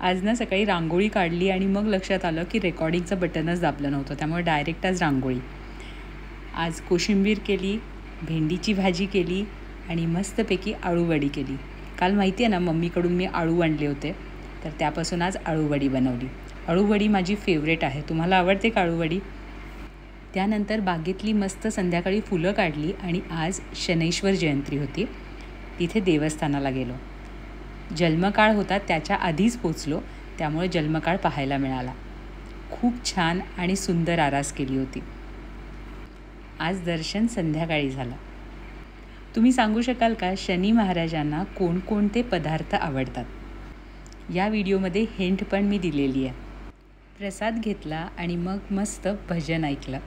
आज ना सकाळी रांगोळी काढली आणि मग लक्षात आलं की रेकॉर्डिंगचं बटनच दाबलं नव्हतं, त्यामुळे डायरेक्ट आज रांगोळी. आज कोशिंबीर केली, भेंडीची भाजी केली आणि मस्तपैकी अळूवडी केली. काल माहिती आहे ना मम्मीकडून मी अळू आणले होते, तर त्यापासून आज अळूवडी बनवली. अळूवडी माझी फेवरेट आहे. तुम्हाला आवडते का अळूवडी? त्यानंतर बागेतली मस्त संध्याकाळी फुलं काढली आणि आज शनैश्वर जयंती होती. तिथे देवस्थानाला गेलो. जन्मकाळ होता त्याच्या आधीच पोचलो, त्यामुळे जन्मकाळ पाहायला मिळाला. खूप छान आणि सुंदर आरास केली होती. आज दर्शन संध्याकाळी झालं. तुम्ही सांगू शकाल का शनी महाराजांना कोणकोणते पदार्थ आवडतात? या व्हिडिओमध्ये हिंट पण मी दिलेली आहे. प्रसाद घेतला आणि मग मस्त भजन ऐकलं.